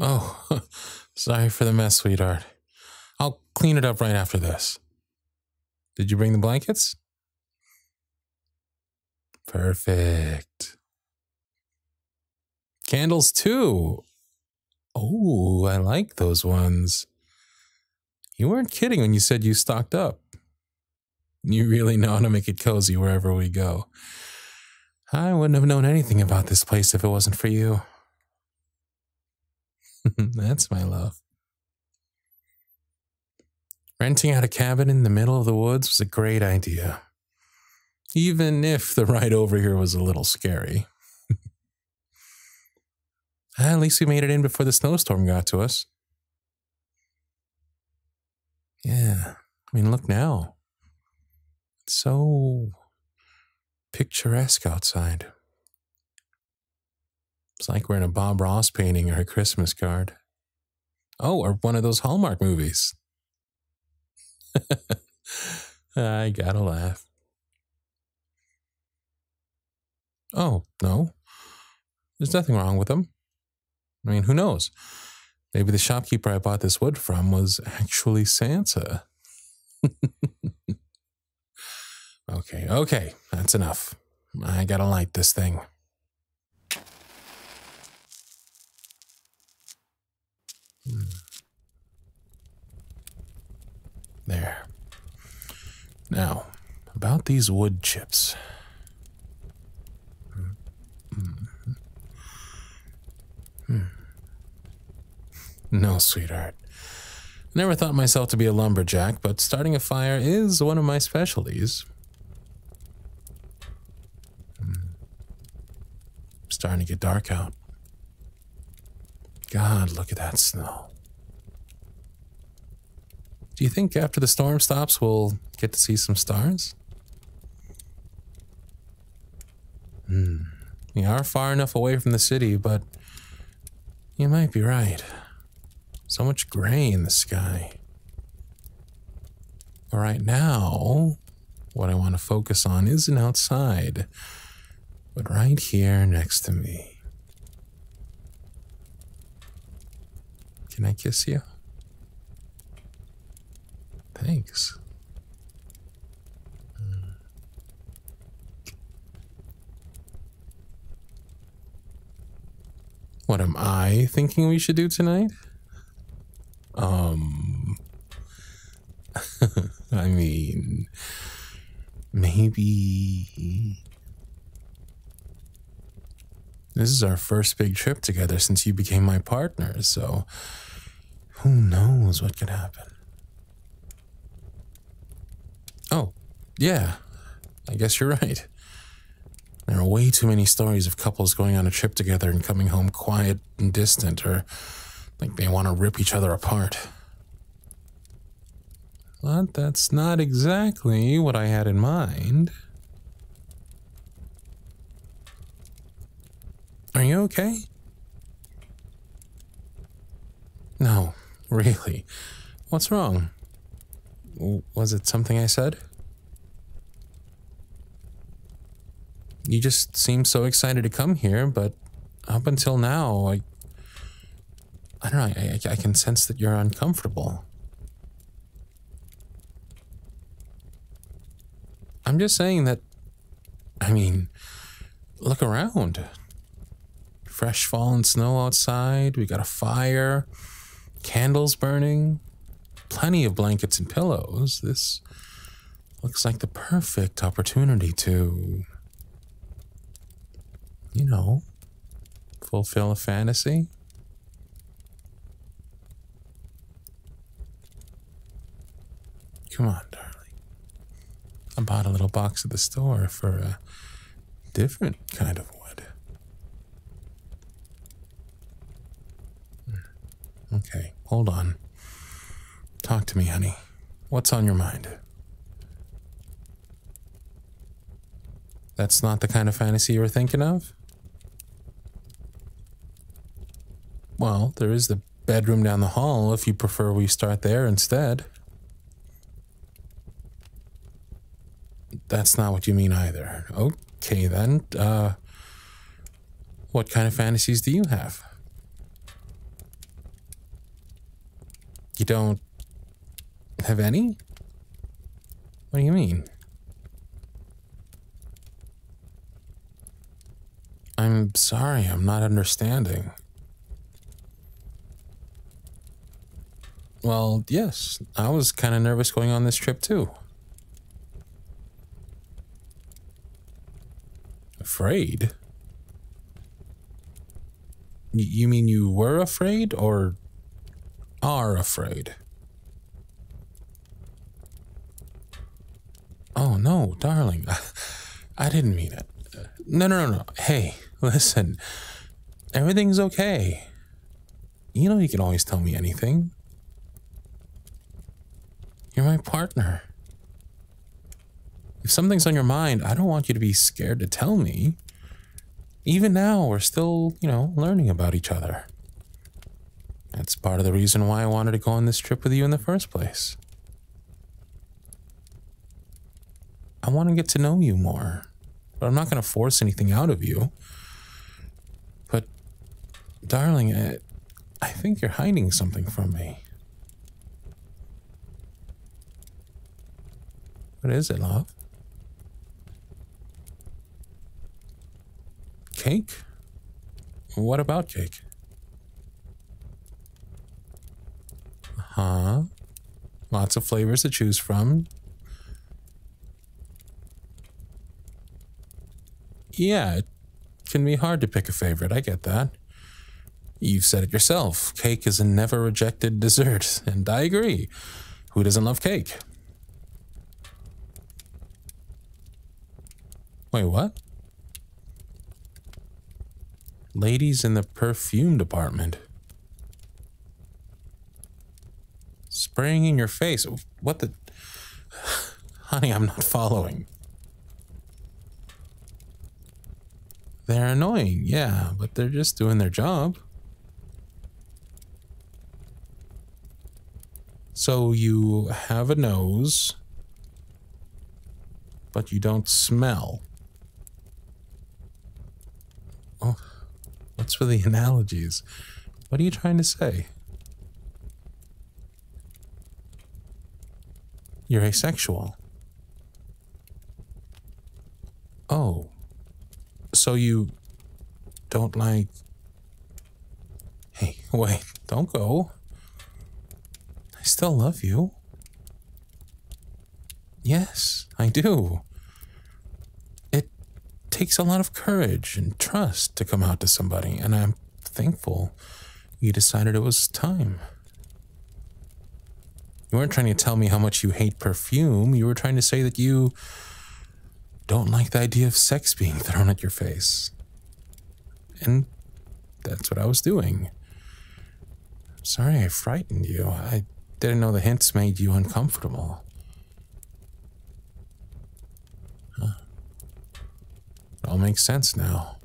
Oh, sorry for the mess, sweetheart. I'll clean it up right after this. Did you bring the blankets? Perfect. Candles too. Oh, I like those ones. You weren't kidding when you said you stocked up. You really know how to make it cozy wherever we go. I wouldn't have known anything about this place if it wasn't for you. That's my love. Renting out a cabin in the middle of the woods was a great idea. Even if the ride over here was a little scary. At least we made it in before the snowstorm got to us. Yeah, I mean, look now. It's so picturesque outside. It's like we're in a Bob Ross painting or a Christmas card. Oh, or one of those Hallmark movies. I gotta laugh. Oh, no. There's nothing wrong with them. I mean, who knows? Maybe the shopkeeper I bought this wood from was actually Santa. Okay, that's enough. I gotta light this thing. There. Now, about these wood chips. No, sweetheart. Never thought myself to be a lumberjack, but starting a fire is one of my specialties. Starting to get dark out. God, look at that snow. Do you think after the storm stops, we'll get to see some stars? We are far enough away from the city, but you might be right. So much gray in the sky. But right now, what I want to focus on isn't outside, but right here next to me. Can I kiss you? Thanks. What am I thinking we should do tonight? I mean, maybe... This is our first big trip together since you became my partner, so who knows what could happen. Oh, yeah, I guess you're right. There are way too many stories of couples going on a trip together and coming home quiet and distant, or like they want to rip each other apart. But that's not exactly what I had in mind. Are you okay? No, really. What's wrong? Was it something I said? You just seem so excited to come here, but up until now, I don't know, I can sense that you're uncomfortable. I'm just saying that, I mean, look around. Fresh fallen snow outside, we got a fire, candles burning, plenty of blankets and pillows. This looks like the perfect opportunity to, you know, fulfill a fantasy. Come on, darling. I bought a little box at the store for a different kind of wood. Okay, hold on. Talk to me, honey. What's on your mind? That's not the kind of fantasy you were thinking of? Well, there is the bedroom down the hall if you prefer we start there instead. That's not what you mean either. Okay then, what kind of fantasies do you have? You don't have any? What do you mean? I'm sorry, I'm not understanding. Well, yes, I was kind of nervous going on this trip too. Afraid? You mean you were afraid or are afraid? Oh no, darling. I didn't mean it. No. Hey, listen. Everything's okay. You know you can always tell me anything. You're my partner. If something's on your mind, I don't want you to be scared to tell me. Even now, we're still, learning about each other. That's part of the reason why I wanted to go on this trip with you in the first place. I want to get to know you more, but I'm not going to force anything out of you. But, darling, I think you're hiding something from me. What is it, love? Cake? What about cake? Huh? Lots of flavors to choose from. Yeah, it can be hard to pick a favorite, I get that. You've said it yourself, cake is a never rejected dessert, and I agree. Who doesn't love cake? Wait, what? Ladies in the perfume department. Spraying in your face. What the... Honey, I'm not following. They're annoying, yeah, but they're just doing their job. So you have a nose, but you don't smell. Oh, what's with the analogies? What are you trying to say? You're asexual. Oh, so you don't like... Hey, wait, don't go. I still love you. Yes, I do. It takes a lot of courage and trust to come out to somebody, and I'm thankful you decided it was time. You weren't trying to tell me how much you hate perfume. You were trying to say that you don't like the idea of sex being thrown at your face. And that's what I was doing. Sorry I frightened you. I didn't know the hints made you uncomfortable. Huh. It all makes sense now.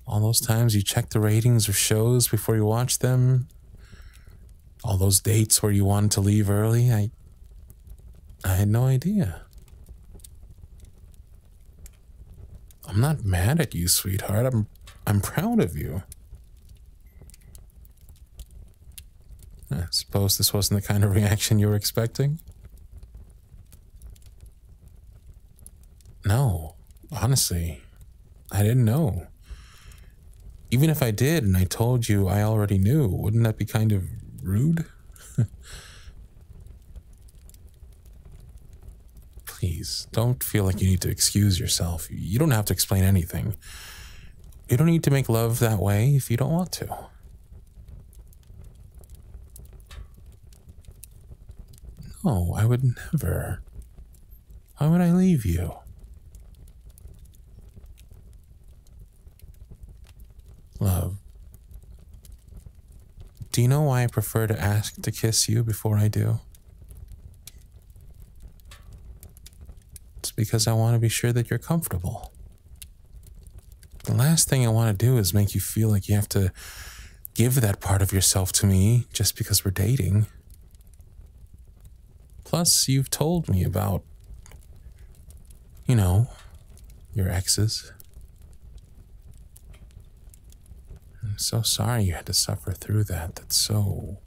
All those times you checked the ratings of shows before you watched them. All those dates where you wanted to leave early. I had no idea. I'm not mad at you, sweetheart. I'm proud of you. I suppose this wasn't the kind of reaction you were expecting? No, honestly, I didn't know. Even if I did and I told you I already knew, wouldn't that be kind of rude? Please, don't feel like you need to excuse yourself. You don't have to explain anything. You don't need to make love that way if you don't want to. No, I would never. Why would I leave you? Love, do you know why I prefer to ask to kiss you before I do? It's because I want to be sure that you're comfortable. The last thing I want to do is make you feel like you have to give that part of yourself to me just because we're dating. Plus, you've told me about, your exes. I'm so sorry you had to suffer through that. That's so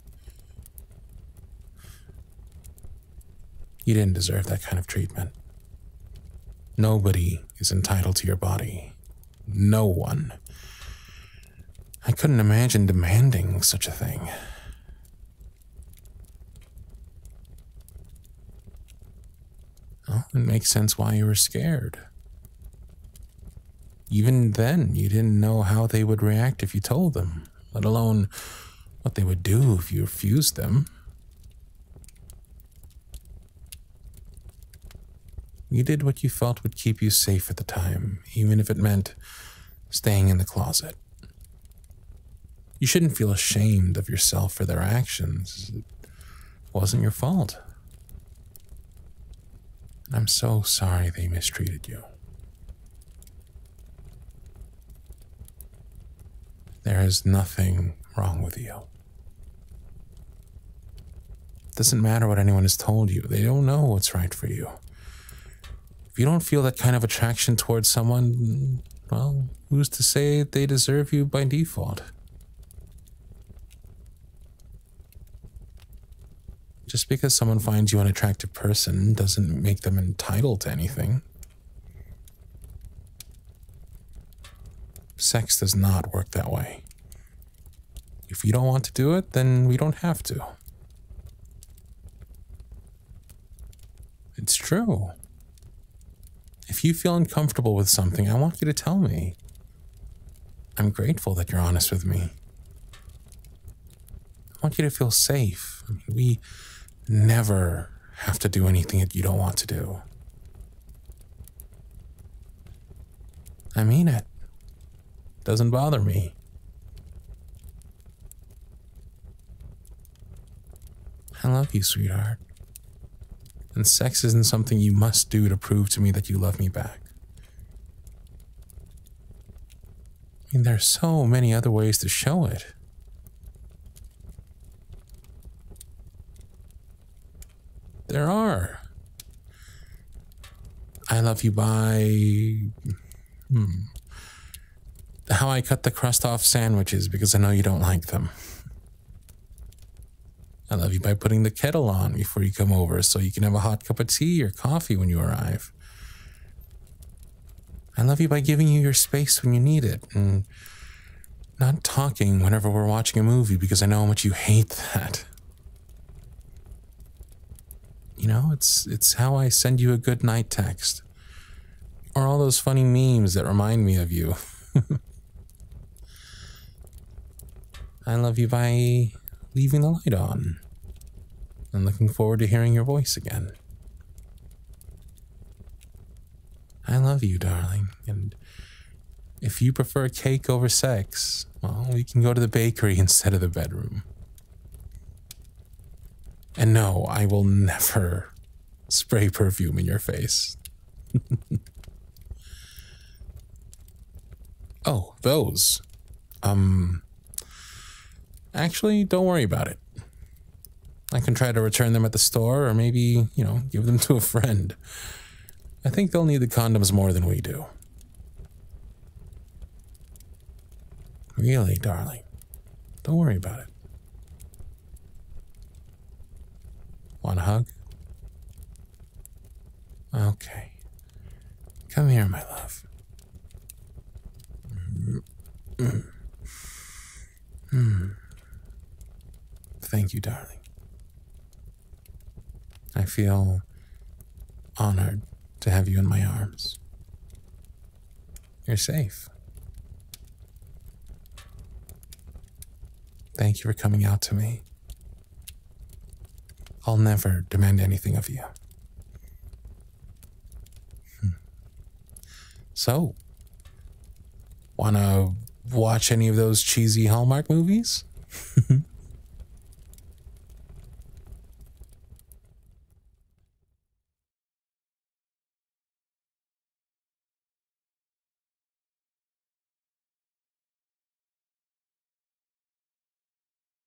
You didn't deserve that kind of treatment. Nobody is entitled to your body. No one. I couldn't imagine demanding such a thing. Well, it makes sense why you were scared. Even then, you didn't know how they would react if you told them, let alone what they would do if you refused them. You did what you felt would keep you safe at the time, even if it meant staying in the closet. You shouldn't feel ashamed of yourself for their actions. It wasn't your fault. I'm so sorry they mistreated you. There is nothing wrong with you. It doesn't matter what anyone has told you. They don't know what's right for you. If you don't feel that kind of attraction towards someone, well, who's to say they deserve you by default? Just because someone finds you an attractive person doesn't make them entitled to anything. Sex does not work that way. If you don't want to do it, then we don't have to. It's true. If you feel uncomfortable with something, I want you to tell me. I'm grateful that you're honest with me. I want you to feel safe. We never have to do anything that you don't want to do. I mean it. Doesn't bother me. I love you, sweetheart. And sex isn't something you must do to prove to me that you love me back. I mean, there are so many other ways to show it. There are. I love you by how I cut the crust off sandwiches because I know you don't like them. I love you by putting the kettle on before you come over so you can have a hot cup of tea or coffee when you arrive. I love you by giving you your space when you need it and not talking whenever we're watching a movie because I know how much you hate that. You know, it's how I send you a good night text. Or all those funny memes that remind me of you. I love you by leaving the light on and looking forward to hearing your voice again. I love you, darling, and if you prefer cake over sex, well, we can go to the bakery instead of the bedroom. And no, I will never spray perfume in your face. Oh, those. Actually, don't worry about it. I can try to return them at the store or maybe, give them to a friend. I think they'll need the condoms more than we do. Really, darling. Don't worry about it. Want a hug? Okay. Come here, my love. Thank you, darling. I feel honored to have you in my arms. You're safe. Thank you for coming out to me. I'll never demand anything of you. So, wanna watch any of those cheesy Hallmark movies?